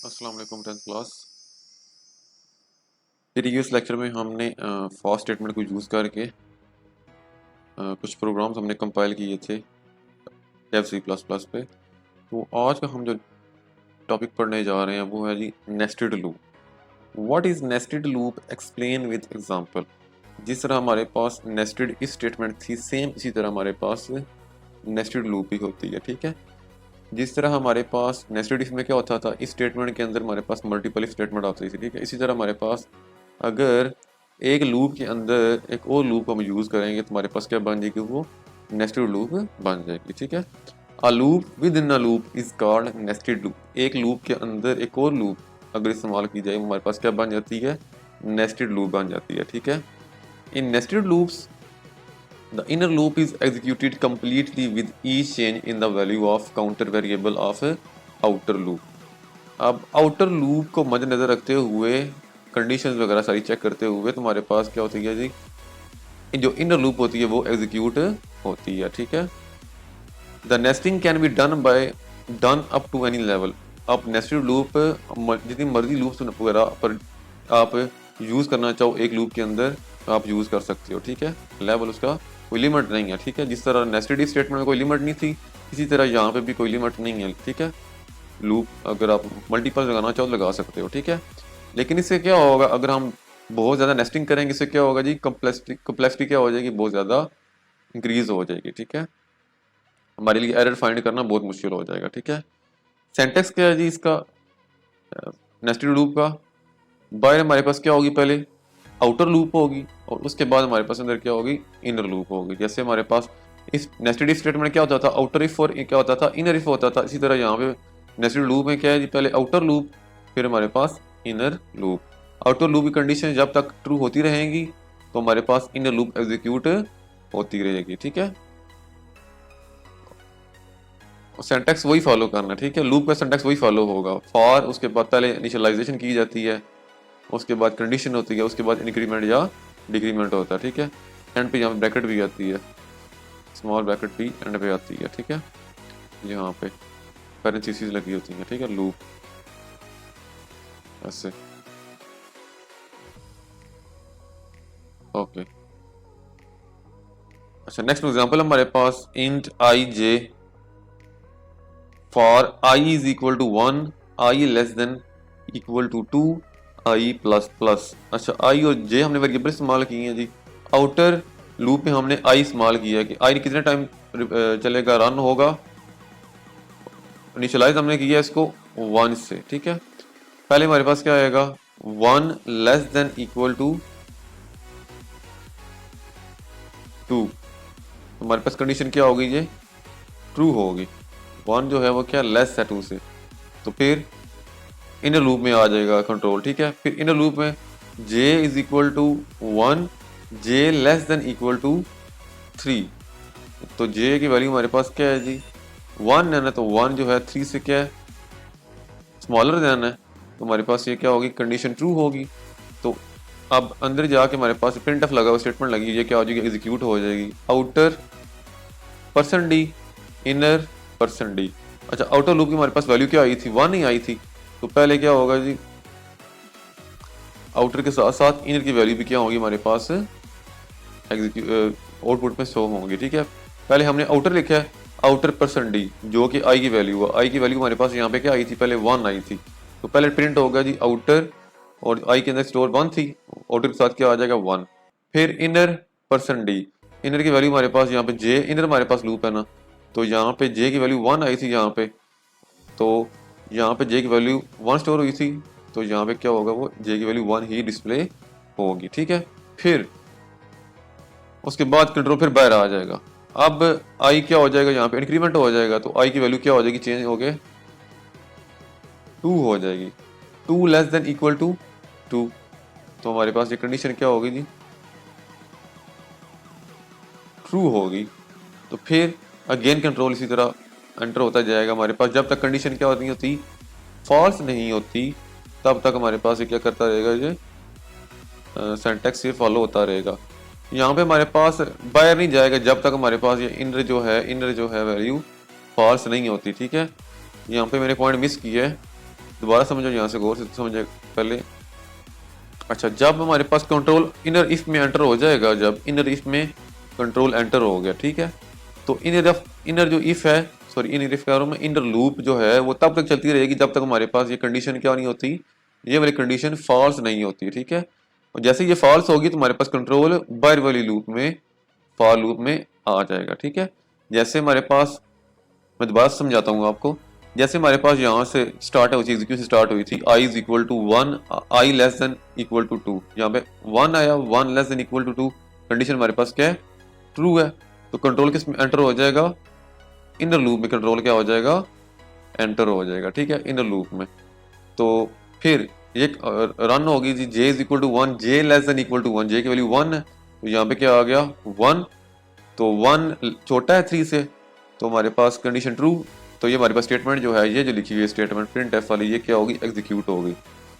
अस्सलाम वालेकुम 10th class. Previous lecture में हमने फॉर स्टेटमेंट को यूज़ करके कुछ प्रोग्राम्स हमने कंपाइल किए थे C++ पे। तो आज का हम जो टॉपिक पढ़ने जा रहे हैं वो है जी nested loop. What is nested loop, explain with example. जिस तरह हमारे पास नेस्टेड इफ स्टेटमेंट थी, सेम इसी तरह हमारे पास नेस्टेड लूप भी होती है। ठीक है, जिस तरह हमारे पास नेस्टेड इफ में क्या होता था, इस स्टेटमेंट के अंदर हमारे पास मल्टीपल इफ स्टेटमेंट आती थी। ठीक है, इसी तरह हमारे पास अगर एक लूप के अंदर एक और लूप हम यूज़ करेंगे तो हमारे पास क्या बन जाएगी, वो नेस्टेड लूप बन जाएगी। ठीक है, a loop with in a loop is called nested loop. एक लूप के अंदर एक और लूप अगर इस्तेमाल की जाए हमारे पास क्या बन जाती है, नेस्टेड लूप बन जाती है। ठीक है, in nested loops the inner loop is executed completely with each change in the value of counter variable of outer loop। अब आउटर लूप को मद्देनजर रखते हुए कंडीशंस वगैरह सारी चेक करते हुए तुम्हारे पास क्या होती है जी, जो इनर लूप होती है वो एग्जीक्यूट होती है। ठीक है, the nesting can be done up to any level. आप नेस्टेड लूप जितनी मर्जी लूप्स वगैरह पर आप यूज़ करना चाहो एक लूप के अंदर आप यूज़ कर सकते हो। ठीक है, लेवल उसका कोई लिमिट नहीं है। ठीक है, जिस तरह नेस्टेड इफ स्टेटमेंट में कोई लिमिट नहीं थी, इसी तरह यहाँ पे भी कोई लिमिट नहीं है। ठीक है, लूप अगर आप मल्टीपल लगाना चाहो तो लगा सकते हो। ठीक है, लेकिन इससे क्या होगा, अगर हम बहुत ज़्यादा नेस्टिंग करेंगे इससे क्या होगा जी, कम्प्लेक्सिटी क्या हो जाएगी, बहुत ज़्यादा इंक्रीज हो जाएगी। ठीक है, हमारे लिए एरर फाइंड करना बहुत मुश्किल हो जाएगा। ठीक है, सेंटेक्स क्या है जी इसका, नेस्टेड लूप का, बाहर हमारे पास क्या होगी, पहले आउटर लूप होगी और उसके बाद हमारे पास अंदर क्या होगी, इनर लूप होगी। जैसे हमारे पास इस नेस्टेड इफ स्टेटमेंट क्या होता था, आउटर इफ और क्या होता था, इनर इफ होता था। इसी तरह यहाँ पे नेस्टेड लूप में क्या है जी, पहले आउटर लूप फिर हमारे पास इनर लूप। आउटर लूप की कंडीशन जब तक ट्रू होती रहेंगी तो हमारे पास इनर लूप एग्जीक्यूट होती रहेगी। ठीक है, सिंटैक्स वही फॉलो करना। ठीक है, लूप का सिंटैक्स वही फॉलो होगा। फॉर, उसके बाद पहले इनिशियलाइजेशन की जाती है, उसके बाद कंडीशन होती है, उसके बाद इंक्रीमेंट या डिक्रीमेंट होता है। ठीक है, एंड पे यहाँ पे ब्रैकेट भी आती है, स्मॉल ब्रैकेट भी एंड पे आती है। ठीक है, यहाँ पे पैरेंथेसिस लगी होती है। ठीक है, लूप ऐसे। ओके, अच्छा नेक्स्ट एग्जांपल हमारे पास int I J for I is equal to 1, I less than equal to 2, I plus plus. अच्छा, आई और जे हमने वेरिएबल इस्तेमाल किए हैं जी। आउटर लूप में हमने आई इस्तेमाल किया है कि आई कितने टाइम चलेगा, रन होगा। इनिशियलाइज हमने किया इसको 1 से। ठीक है, पहले हमारे पास क्या आएगा, 1 लेस देन इक्वल टू 2। हमारे पास कंडीशन क्या होगी, ये ट्रू होगी। 1 जो है वो क्या लेस है 2 से, तो फिर इनर लूप में आ जाएगा कंट्रोल। ठीक है, फिर इनर लूप में j is equal to 1, j less than equal to 3। तो j की वैल्यू हमारे पास क्या है जी, 1 है ना, तो 1 जो है 3 से क्या है, स्मॉलर देन है, तो हमारे पास ये क्या होगी, कंडीशन ट्रू होगी। तो अब अंदर जाके हमारे पास प्रिंट ऑफ लगा हुआ स्टेटमेंट लगी, ये क्या हो जाएगी, एग्जीक्यूट हो जाएगी। Outer percent D, inner percent D. अच्छा, आउटर लूप की हमारे पास वैल्यू क्या आई थी, 1 ही आई थी, तो पहले क्या होगा जी, आउटर के साथ साथ इनर की वैल्यू भी क्या होगी हमारे पास आउटपुट में शो होंगी। ठीक है, पहले हमने आउटर लिखा है, आउटर परसेंट डी जो कि आई की वैल्यू है। आई की वैल्यू हमारे पास यहाँ पे क्या आई थी, पहले 1 आई थी, तो पहले प्रिंट होगा जी आउटर, और आई के अंदर स्टोर 1 थी, आउटर के साथ क्या आ जाएगा 1। फिर इनर परसेंट डी, इनर की वैल्यू हमारे पास यहाँ पे जे, इनर हमारे पास लूप है ना, तो यहाँ पे जे की वैल्यू 1 आई थी यहाँ पे, तो यहाँ पे जे की वैल्यू 1 स्टोर हुई थी, तो यहाँ पे क्या होगा, वो जे की वैल्यू 1 ही डिस्प्ले होगी। ठीक है, फिर उसके बाद कंट्रोल फिर बाहर आ जाएगा। अब आई क्या हो जाएगा, यहाँ पे इंक्रीमेंट हो जाएगा, तो आई की वैल्यू क्या हो जाएगी, चेंज हो गए 2 हो जाएगी, 2 लेस देन इक्वल टू 2। तो हमारे पास ये कंडीशन क्या होगी जी, ट्रू होगी। तो फिर अगेन कंट्रोल इसी तरह एंटर होता जाएगा हमारे पास, जब तक कंडीशन क्या नहीं होती, फॉल्स नहीं होती, तब तक हमारे पास ये क्या करता रहेगा, ये सिंटैक्स ये फॉलो होता रहेगा। यहाँ पे हमारे पास बाहर नहीं जाएगा जब तक हमारे पास ये इनर जो है वैल्यू फॉल्स नहीं होती। ठीक है, यहाँ पे मैंने पॉइंट मिस किया है, दोबारा समझो, यहाँ से गौर से समझे पहले। अच्छा, जब हमारे पास कंट्रोल इनर इफ में एंटर हो जाएगा, जब इनर इफ में कंट्रोल एंटर हो गया, ठीक है, तो इनर जो इफ है, सॉरी इनर इफ कह रहा हूँ मैं, इनर लूप जो है वो तब तक चलती रहेगी जब तक हमारे पास ये कंडीशन क्या नहीं होती, ये वाली कंडीशन फॉल्स नहीं होती, ठीक है। और जैसे ये फॉल्स होगी तो हमारे पास कंट्रोल बाहर वाली लूप में, फॉर लूप में आ जाएगा, ठीक है। जैसे हमारे पास, मैं दोबारा समझाता हूँ आपको। जैसे हमारे पास यहाँ से स्टार्ट है, उसी एग्जीक्यूशन स्टार्ट हुई थी, I is equal to 1, I less than equal to 2, यहाँ पे 1 आया, 1 less than equal to 2, condition हमारे पास क्या है, ट्रू है। तो कंट्रोल किस में एंटर हो जाएगा, इनर लूप में कंट्रोल क्या हो जाएगा, एंटर हो जाएगा, ठीक है, इनर लूप में। तो फिर ये रन होगी जी, J is equal to 1, J less than equal to 1, J की वैल्यू 1 है, तो यहाँ पे क्या आ गया 1, तो 1 छोटा है 3 से, तो हमारे पास कंडीशन ट्रू। तो ये हमारे पास स्टेटमेंट जो है, ये जो लिखी हुई है स्टेटमेंट प्रिंट एफ वाली, ये क्या होगी, एग्जीक्यूट होगी।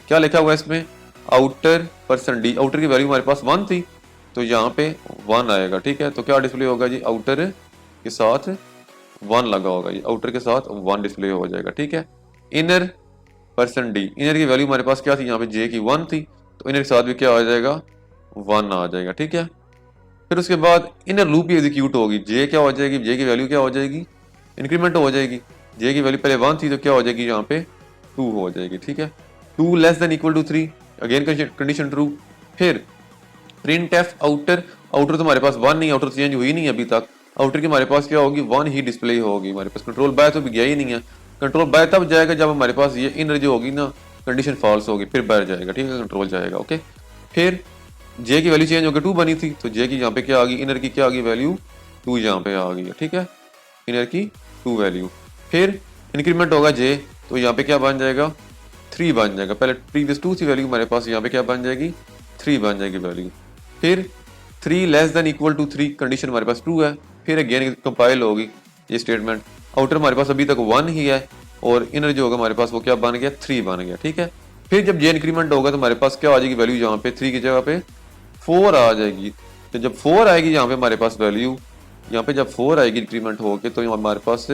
क्या लिखा हुआ है इसमें, आउटर परसेंट डी, आउटर की वैल्यू हमारे पास 1 थी, तो यहाँ पे 1 आएगा, ठीक है। तो क्या डिस्प्ले होगा जी, आउटर के साथ 1 लगा होगा, ये आउटर के साथ 1 डिस्प्ले हो जाएगा, ठीक है। इनर परसेंट डी, इनर की वैल्यू हमारे पास क्या थी, यहाँ पे जे की 1 थी, तो इनर के साथ भी क्या आ जाएगा, 1 आ जाएगा, ठीक है। फिर उसके बाद इनर लूप ही एग्जीक्यूट होगी, जे क्या हो जाएगी, जे की वैल्यू क्या हो जाएगी, इंक्रीमेंट हो जाएगी। जे की वैल्यू पहले 1 थी, तो क्या हो जाएगी यहाँ पे 2 हो जाएगी, ठीक है। 2 less than equal to 3, again condition true. फिर प्रिंट एफ आउटर, आउटर तो हमारे पास 1 नहीं, आउटर चेंज हुई नहीं अभी तक, आउटर की हमारे पास क्या होगी, 1 ही डिस्प्ले होगी हमारे पास, कंट्रोल बाय तो भी गया ही नहीं है। कंट्रोल बाय तब जाएगा जब हमारे पास ये इनर जो होगी ना, कंडीशन फॉल्स होगी, फिर बाहर जाएगा, ठीक है, कंट्रोल जाएगा, ओके। फिर जे की वैल्यू चेंज होकर 2 बनी थी, तो जे की यहाँ पे क्या आ गई, इनर की क्या आ गई वैल्यू 2 यहाँ पे आ गई है, ठीक है, इनर की 2 वैल्यू। फिर इंक्रीमेंट होगा जे, तो यहाँ पे क्या बन जाएगा, 3 बन जाएगा, पहले प्रीवियस 2 थी वैल्यू हमारे पास, यहाँ पे क्या बन जाएगी, 3 बन जाएगी वैल्यू। फिर 3 less than equal to 3, condition हमारे पास ट्रू है, फिर अगेन कंपाइल होगी ये स्टेटमेंट। आउटर हमारे पास अभी तक 1 ही है, और इनर जो होगा हमारे पास वो क्या बन गया, 3 बन गया, ठीक है। फिर जब जे इंक्रीमेंट होगा तो हमारे पास क्या आ जाएगी वैल्यू, यहाँ पे 3 की जगह पे 4 आ जाएगी। तो जब 4 आएगी यहाँ पे हमारे पास वैल्यू, यहाँ पे जब 4 आएगी इंक्रीमेंट होके, तो हमारे पास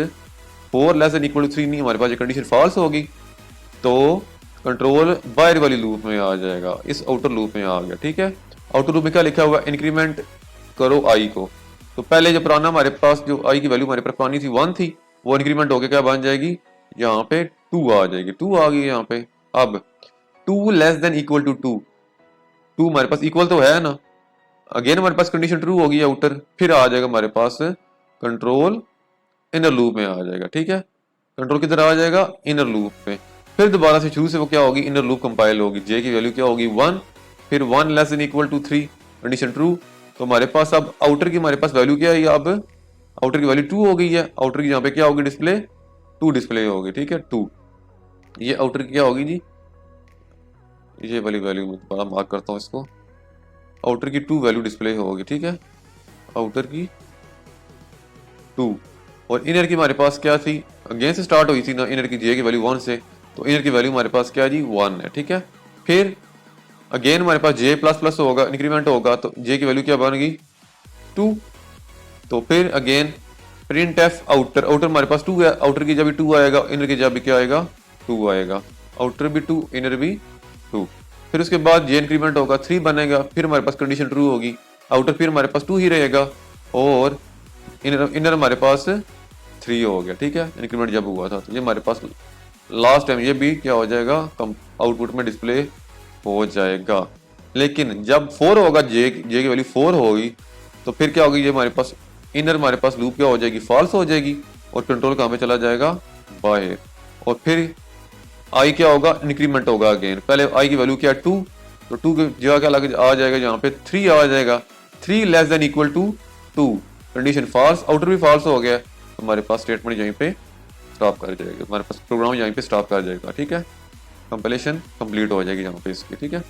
4 लेस देन इक्वल टू 3 नहीं, हमारे पास ये कंडीशन फॉल्स होगी, तो कंट्रोल बाहर वाली लूप में आ जाएगा, इस आउटर लूप में आ गया, ठीक है। आउटर लूप में क्या लिखा हुआ, इंक्रीमेंट करो आई को, तो पहले जो पुराना हमारे पास जो आई की वैल्यू हमारे पास पुरानी थी 1 थी, वो इंक्रीमेंट होके क्या बन जाएगी, यहाँ पे 2 आ जाएगी, 2 आ गई यहाँ पे। अब 2 लेस देन इक्वल टू 2, 2 हमारे पास इक्वल तो है ना, अगेन हमारे पास कंडीशन ट्रू होगी आउटर, फिर आ जाएगा हमारे पास कंट्रोल इनर लूप में आ जाएगा, ठीक है। कंट्रोल किधर आ जाएगा, इनर लूप में। फिर दोबारा से शुरू से वो क्या होगी, इनर लूप कंपाइल होगी, जे की वैल्यू क्या होगी 1, फिर 1 less than equal to 3, condition true. तो हमारे पास अब आउटर की हमारे पास वैल्यू क्या है, अब आउटर की वैल्यू 2 हो गई है, आउटर की यहाँ पे क्या होगी डिस्प्ले, 2 डिस्प्ले होगी, ठीक है, 2। ये आउटर की क्या होगी जी, ये वाली वैल्यू में दोबारा मार्क करता हूँ इसको, आउटर की 2 वैल्यू डिस्प्ले होगी, ठीक है, आउटर की 2। और इनर की हमारे पास क्या थी, अगेन से स्टार्ट हुई थी ना इनर की, जे की वैल्यू 1 से, तो इनर की वैल्यू हमारे पास क्या जी 1 है, ठीक है। फिर अगेन हमारे पास जे प्लस प्लस होगा, इंक्रीमेंट होगा, तो जे की वैल्यू क्या बन गई 2। तो फिर again print f outer, outer हमारे पास 2 है, आउटर की जब भी 2 आएगा, इनर की जब भी क्या आएगा 2 आएगा, आउटर भी 2 इनर भी 2। फिर उसके बाद जे इंक्रीमेंट होगा 3 बनेगा, फिर हमारे पास कंडीशन ट्रू होगी, आउटर फिर हमारे पास 2 ही रहेगा, और इनर हमारे पास 3 हो गया, ठीक है, इंक्रीमेंट जब हुआ था। तो ये हमारे पास लास्ट टाइम ये भी क्या हो जाएगा, आउटपुट में डिस्प्ले हो जाएगा। लेकिन जब 4 होगा, जे की वैल्यू 4 होगी, तो फिर क्या होगी, ये हमारे पास इनर हमारे पास लूप क्या हो जाएगी, फॉल्स हो जाएगी, और कंट्रोल कहाँ पे चला जाएगा, बाहर। और फिर आई क्या होगा, इंक्रीमेंट होगा अगेन, पहले आई की वैल्यू क्या है 2, तो 2 की जगह क्या लग आ जाएगा, यहाँ पे 3 आ जाएगा, 3 less than equal to 2, condition false, outer भी फॉल्स हो गया, तो हमारे पास स्टेटमेंट यहीं पे स्टॉप कर जाएगा, हमारे पास प्रोग्राम यहीं पे स्टॉप कर जाएगा, ठीक है, कंपाइलेशन कंप्लीट हो जाएगी यहाँ पे इसकी, ठीक है।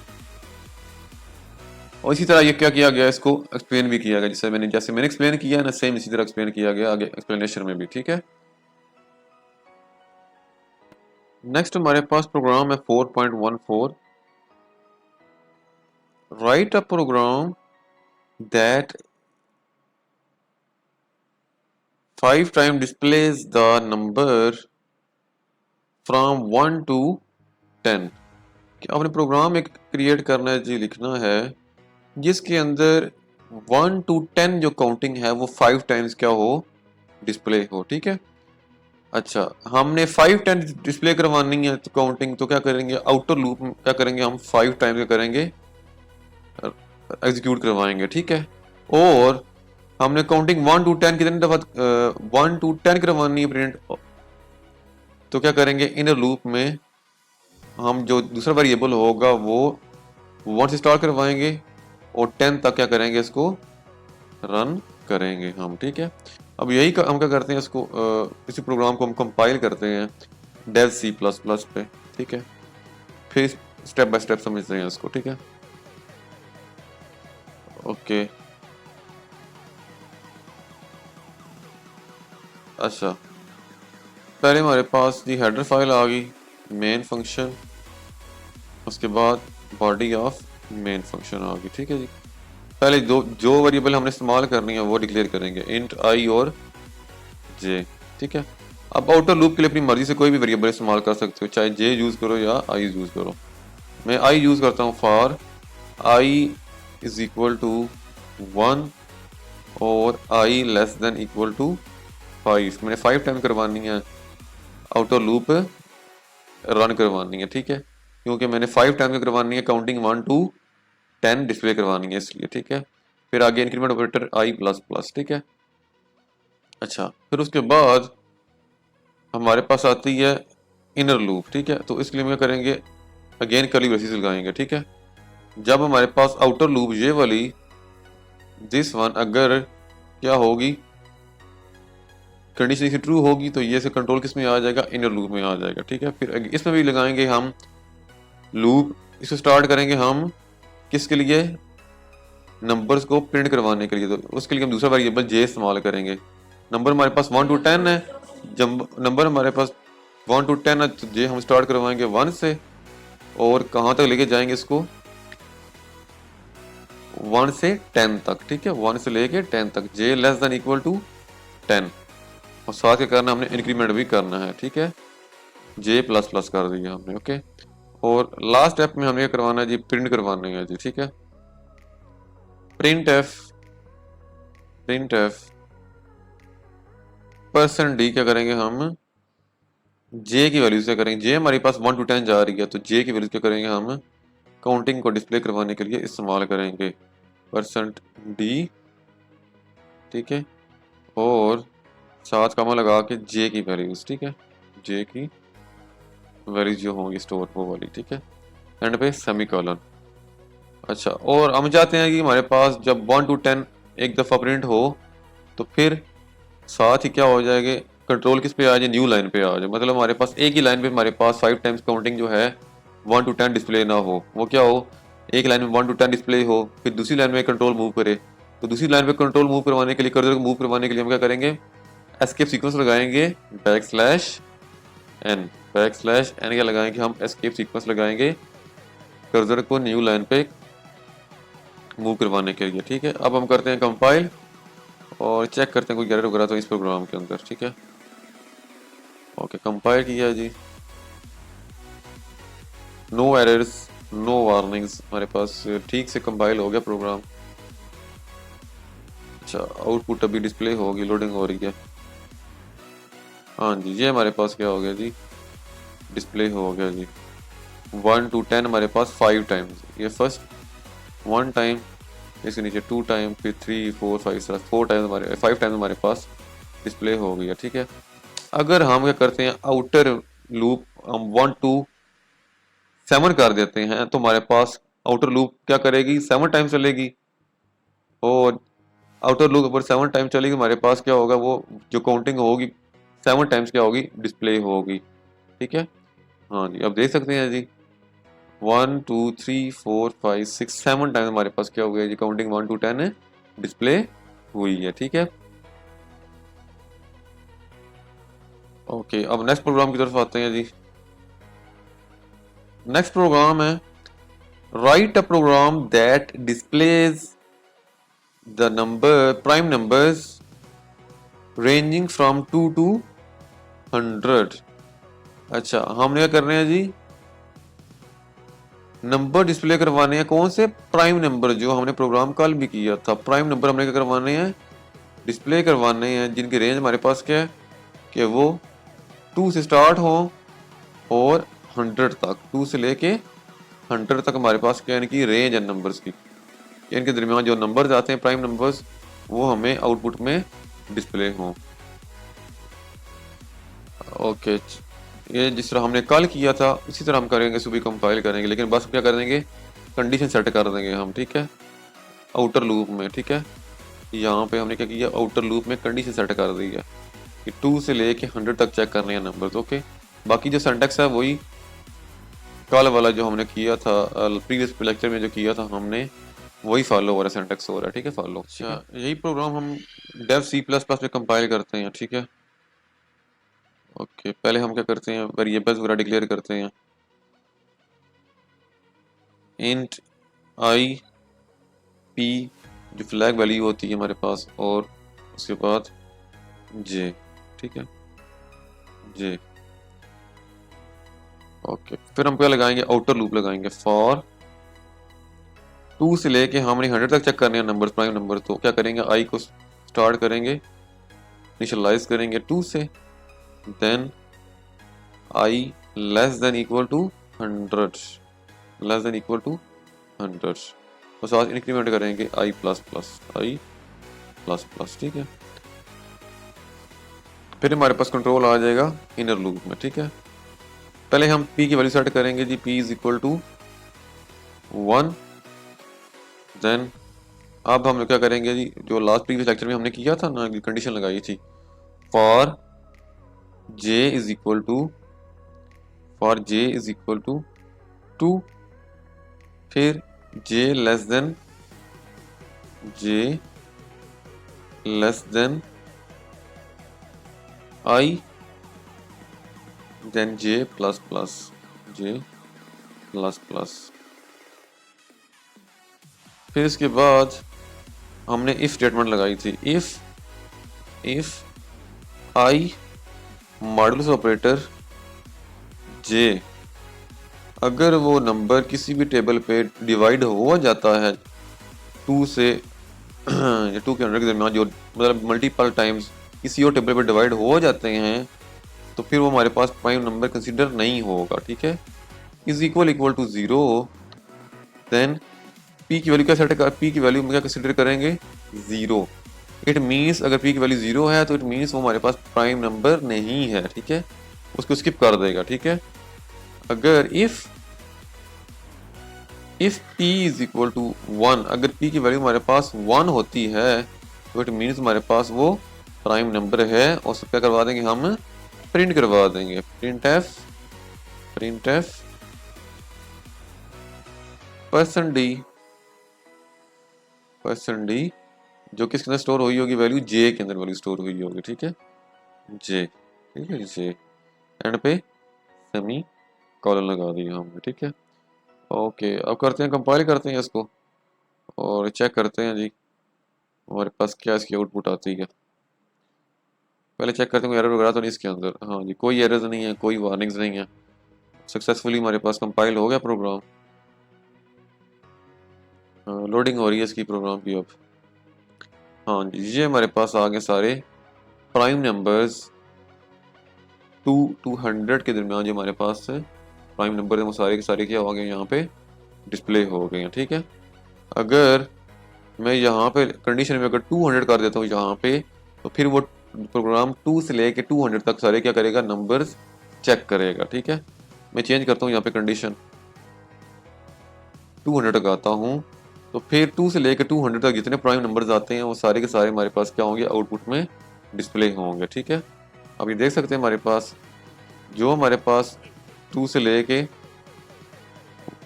और इसी तरह ये क्या किया गया, इसको एक्सप्लेन भी किया गया, जैसे मैंने एक्सप्लेन किया ना, सेम इसी तरह एक्सप्लेन किया गया आगे एक्सप्लेनेशन में भी, ठीक है। नेक्स्ट हमारे पास प्रोग्राम है 4.14, write a program that 5 times displays the number from 1 to 10 कि आपने प्रोग्राम एक क्रिएट करना है जी, लिखना है जिसके अंदर 1 to 10 जो काउंटिंग है वो 5 टाइम्स क्या हो, डिस्प्ले हो। ठीक है, अच्छा हमने 5 टाइम्स डिस्प्ले करवानी है तो काउंटिंग, तो क्या करेंगे, आउटर लूप क्या करेंगे हम, 5 टाइम्स क्या करेंगे, एग्जीक्यूट करवाएंगे। ठीक है, और हमने काउंटिंग 1 to 10 कितनी दफा 1 to 10 करवानी है प्रिंट, तो क्या करेंगे, इनर लूप में हम जो दूसरा वेरिएबल होगा वो 1 से स्टार्ट करवाएंगे और 10 तक क्या करेंगे, इसको रन करेंगे हम। ठीक है, अब यही हम क्या करते हैं, इसको इसी प्रोग्राम को हम कंपाइल करते हैं डेव सी प्लस प्लस पे। ठीक है, फिर स्टेप बाय स्टेप समझते हैं इसको। ठीक है, ओके, अच्छा पहले हमारे पास जी हेडर फाइल आ गई, मेन फंक्शन, उसके बाद बॉडी ऑफ मेन फंक्शन आ गई। ठीक है जी, पहले जो वेरिएबल हमने इस्तेमाल करनी है वो डिक्लेयर करेंगे, इंट आई और जे। ठीक है, अब आउटर लूप के लिए अपनी मर्जी से कोई भी वेरिएबल इस्तेमाल कर सकते हो, चाहे जे यूज करो या आई यूज करो। मैं आई यूज करता हूँ for I is equal to 1 और I less than equal to 5। मैंने 5 टाइम करवानी है, आउटर लूप रन करवानी है। ठीक है, क्योंकि मैंने 5 टाइम करवानी है, काउंटिंग 1 to 10 डिस्प्ले करवानी है इसलिए। ठीक है, फिर आगे इंक्रीमेंट ऑपरेटर आई प्लस प्लस। ठीक है, अच्छा फिर उसके बाद हमारे पास आती है इनर लूप। ठीक है, तो इसके लिए हम क्या करेंगे, अगेन कर्ली ब्रेसेस लगाएंगे। ठीक है, जब हमारे पास आउटर लूप ये वाली दिस वन अगर क्या होगी, कंडीशन ट्रू होगी, तो ये से कंट्रोल किस में आ जाएगा, इनर लूप में आ जाएगा। ठीक है, फिर इसमें भी लगाएंगे हम लूप, इसको स्टार्ट करेंगे हम किसके लिए, नंबर्स को प्रिंट करवाने के लिए, तो उसके लिए हम दूसरा वेरिएबल जे इस्तेमाल करेंगे। नंबर हमारे पास 1 to 10 है, जब नंबर हमारे पास 1 to 10 है तो जे हम स्टार्ट करवाएंगे 1 से, और कहाँ तक लेके जाएंगे इसको, 1 से 10 तक। ठीक है, 1 से लेके 10 तक, जे लेस देन इक्वल टू 10, और साथ क्या करना हमने, इंक्रीमेंट भी करना है। ठीक है, जे प्लस प्लस कर दिया हमने। ओके, और लास्ट स्टेप में हमें क्या करवाना है जी, प्रिंट करवाना है जी। ठीक है, प्रिंट एफ परसेंट डी क्या करेंगे हम, जे की वैल्यू से करेंगे, जे हमारे पास 1 to 10 जा रही है तो जे की वैल्यू क्या करेंगे हम, काउंटिंग को डिस्प्ले करवाने के लिए इस्तेमाल करेंगे परसेंट डी। ठीक है, और साथ कमा लगा के जे की वैल्यूज। ठीक है, जे की वैल्यूज जो होंगी स्टोर वो वाली। ठीक है, एंड पे सेमीकोलन। अच्छा, और हम चाहते हैं कि हमारे पास जब 1 to 10 एक दफ़ा प्रिंट हो तो फिर साथ ही क्या हो जाएगा, कंट्रोल किस पे आ जाए, न्यू लाइन पे आ जाए। मतलब हमारे पास एक ही लाइन पे हमारे पास 5 टाइम्स काउंटिंग जो है 1 to 10 डिस्प्ले ना हो, वो क्या हो, एक लाइन में 1 to 10 डिस्प्ले हो, फिर दूसरी लाइन में कंट्रोल मूव करे। तो दूसरी लाइन पे कंट्रोल मूव करवाने के लिए, कर्सर को मूव करवाने के लिए हम क्या करेंगे, एस्केप सीक्वेंस लगाएंगे, बैक स्लैश एन क्या लगाएंगे हम, एस्केप सीक्वेंस लगाएंगे कर्सर को न्यू लाइन पे मूव करवाने के लिए। ठीक है, अब हम करते हैं कंपाइल और चेक करते हैं कोई एरर वगैरह तो इस प्रोग्राम के अंदर। ठीक है, ओके कंपाइल किया जी, नो एरर्स नो वार्निंग्स, हमारे पास ठीक से कंपाइल हो गया प्रोग्राम। अच्छा, आउटपुट अभी डिस्प्ले होगी, लोडिंग हो रही है। हाँ जी, ये हमारे पास क्या हो गया जी, डिस्प्ले हो गया जी। 1 to 10 हमारे पास 5 टाइम्स, ये फर्स्ट 1 टाइम, इसके नीचे 2 टाइम, फिर 3 4 5 4 टाइम्स हमारे 5 टाइम्स हमारे पास डिस्प्ले हो गया। ठीक है, अगर हम क्या करते हैं, आउटर लूप हम 1 to 7 कर देते हैं तो हमारे पास आउटर लूप क्या करेगी, 7 टाइम चलेगी, और आउटर लूप अगर 7 टाइम चलेगी हमारे पास क्या होगा, वो जो काउंटिंग होगी 7 टाइम्स क्या होगी, डिस्प्ले होगी। ठीक है, हाँ जी, अब देख सकते हैं जी 1 2 3 4 5 6 7 टाइम्स हमारे पास क्या हो गया जी, काउंटिंग 1 to 10 डिस्प्ले हुई है। ठीक है, ओके, अब नेक्स्ट प्रोग्राम की तरफ आते हैं जी। नेक्स्ट प्रोग्राम है, write a program that displays the number prime numbers ranging from 2 to 100। अच्छा, हमने क्या करना है जी, नंबर डिस्प्ले करवाने हैं कौन से, प्राइम नंबर, जो हमने प्रोग्राम कल भी किया था। प्राइम नंबर हमने क्या करवाने हैं, डिस्प्ले करवाने हैं, जिनकी रेंज हमारे पास क्या है कि वो 2 से स्टार्ट हो और 100 तक, 2 से लेके 100 तक हमारे पास क्या है, इनकी रेंज है नंबर्स की। इनके दरमियान जो नंबर्स आते हैं प्राइम नंबर्स, वो हमें आउटपुट में डिस्प्ले हों। ओके, ये जिस तरह हमने कल किया था उसी तरह हम करेंगे, सुबह कंपाइल करेंगे, लेकिन बस क्या कर देंगे, कंडीशन सेट कर देंगे हम, ठीक है, आउटर लूप में। ठीक है, यहाँ पे हमने क्या किया, आउटर लूप में कंडीशन सेट कर दी है कि 2 से लेके 100 तक चेक करने हैं नंबर्स। ओके, बाकी जो सिंटैक्स है वही कल वाला जो हमने किया था, प्रीवियस लेक्चर में जो किया था हमने, वही फॉलो हो रहा है, सिंटैक्स हो रहा है। ठीक है, फॉलो। अच्छा, यही प्रोग्राम हम डेव C++ में कंपाइल करते हैं। ठीक है, ओके, पहले हम क्या करते हैं, वेरिएबल्स वगैरह डिक्लेयर करते हैं। इंट आई पी जो फ्लैग वैल्यू होती है हमारे पास, और उसके बाद जे। ठीक है, जे। ओके, फिर हम क्या लगाएंगे, आउटर लूप लगाएंगे फॉर 2 से लेके हमने 100 तक चेक करने हैं नंबर, प्राइम नंबर। तो क्या करेंगे, आई को स्टार्ट करेंगे, इनिशियलाइज करेंगे 2 से, then I less than equal to 100, less than equal to 100, और साथ इंक्रीमेंट करेंगे I plus plus, I plus plus. ठीक है, फिर हमारे पास कंट्रोल आ जाएगा इनर लूप में। ठीक है, पहले हम p की वैल्यू सेट करेंगे जी, p is equal to 1। Then अब हम क्या करेंगे जी, जो लास्ट प्रीवियस लेक्चर में हमने किया था ना, कंडीशन लगाई थी, for j is equal to, for j is equal to 2, फिर j less than, j less than i, then j plus plus, j plus plus. फिर इसके बाद हमने इफ स्टेटमेंट लगाई थी, if I modulus operator J, अगर वो number किसी भी टेबल पे डिवाइड हो जाता है 2 से या 2 के 100 के दरमियान, जो मतलब मल्टीपल टाइम्स किसी और टेबल पे डिवाइड हो जाते हैं, तो फिर वो हमारे पास प्राइम नंबर कंसीडर नहीं होगा। ठीक है, is equal to 0, then p की वैल्यू क्या सेट कर, p की वैल्यू में क्या कंसीडर करेंगे, 0। इट मीन्स अगर p की वैल्यू 0 है तो इट मीन्स वो हमारे पास प्राइम नंबर नहीं है। ठीक है, उसको स्किप कर देगा। ठीक है, अगर if p is equal to 1, अगर p की वैल्यू हमारे पास 1 होती है तो इट मीन्स हमारे पास वो प्राइम नंबर है, और उसको क्या करवा देंगे, हम प्रिंट करवा देंगे, प्रिंट एफ %d जो किसके अंदर स्टोर हुई होगी, वैल्यू जे के अंदर वैल्यू स्टोर हुई होगी। ठीक है, जे, ठीक है, जे एंड पे सेमी कॉलन लगा दिया हमने। ठीक है, ओके, अब करते हैं, कंपाइल करते हैं इसको और चेक करते हैं जी हमारे पास क्या इसकी आउटपुट आती है। पहले चेक करते हैं एरर वगैरह तो नहीं इसके अंदर। हाँ जी, कोई एरर्स नहीं है, कोई वार्निंग्स नहीं है, सक्सेसफुली हमारे पास कंपाइल हो गया प्रोग्राम। लोडिंग हो रही है इसकी प्रोग्राम की अब। हाँ जी, ये हमारे पास आ गए सारे प्राइम नंबर्स 2 to 100 के दरमियान, जो हमारे पास प्राइम नंबर है वो सारे के सारे क्या हो गए, यहाँ पे डिस्प्ले हो गए हैं। ठीक है, अगर मैं यहाँ पे कंडीशन में अगर 200 कर देता हूँ यहाँ पे, तो फिर वो प्रोग्राम 2 से लेके 200 तक सारे क्या करेगा, नंबर्स चेक करेगा। ठीक है, मैं चेंज करता हूँ यहाँ पे कंडीशन, 200 तक आता हूँ, तो फिर 2 से लेकर 200 तक जितने प्राइम नंबर्स आते हैं वो सारे के सारे हमारे पास क्या होंगे, आउटपुट में डिस्प्ले होंगे। ठीक है, अब ये देख सकते हैं हमारे पास जो हमारे पास 2 से लेके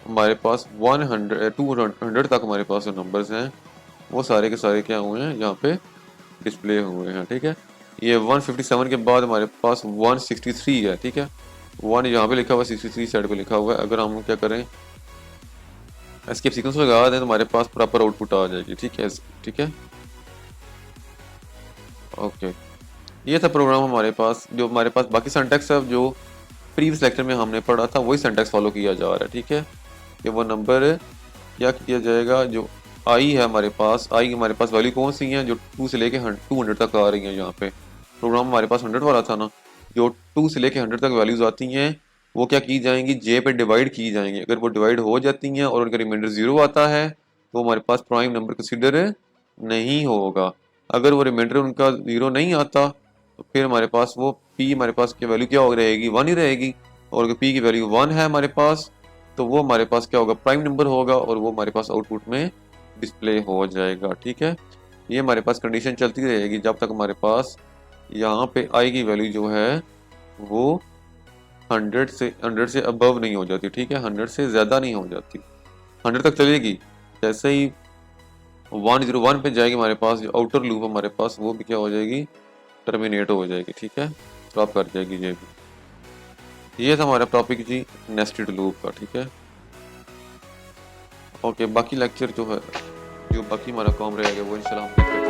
हमारे पास 200 तक हमारे पास जो नंबर्स हैं वो सारे के सारे क्या हुए हैं, यहाँ पे डिस्प्ले हुए हैं। ठीक है, ये 157 के बाद हमारे पास 163 है। ठीक है, 1 यहाँ पे लिखा हुआ है, 63 साइड पे लिखा हुआ है। अगर हम क्या करें, एस्केप सीक्वेंस लगा दें तो हमारे पास प्रॉपर आउटपुट आ जाएगी। ठीक है, ठीक है, ओके, ये था प्रोग्राम हमारे पास। जो हमारे पास बाकी सिंटैक्स है जो प्रीवियस लेक्चर में हमने पढ़ा था वही सिंटैक्स फॉलो किया जा रहा है। ठीक है, कि वो नंबर क्या किया जाएगा, जो आई है हमारे पास, आई हमारे पास वैल्यू कौन सी है, जो 2 से लेके 200 तक आ रही हैं। यहाँ पे प्रोग्राम हमारे पास 100 वाला था ना, जो 2 से लेके 100 तक वैल्यूज आती हैं वो क्या की जाएंगी, जे पे डिवाइड की जाएंगी। अगर वो डिवाइड हो जाती हैं और उनका रिमाइंडर 0 आता है तो हमारे पास प्राइम नंबर कंसिडर नहीं होगा। अगर वो रिमाइंडर उनका 0 नहीं आता तो फिर हमारे पास वो पी हमारे पास की वैल्यू क्या हो रहेगी, 1 ही रहेगी। और अगर पी की वैल्यू 1 है हमारे पास तो वो हमारे पास क्या होगा, प्राइम नंबर होगा और वो हमारे पास आउटपुट में डिस्प्ले हो जाएगा। ठीक है, ये हमारे पास कंडीशन चलती रहेगी जब तक हमारे पास यहाँ पे आई की वैल्यू जो है वो 100 से अबव नहीं हो जाती। ठीक है, 100 से ज़्यादा नहीं हो जाती, 100 तक चलेगी। जैसे ही 101 पे जाएगी हमारे पास जो आउटर लूप हमारे पास वो भी क्या हो जाएगी, टर्मिनेट हो जाएगी। ठीक है, स्टॉप कर जाएगी ये भी। ये था हमारा टॉपिक जी नेस्टेड लूप का। ठीक है, ओके, बाकी लेक्चर जो है, जो बाकी हमारा काम रहेगा वो इंशाल्लाह हम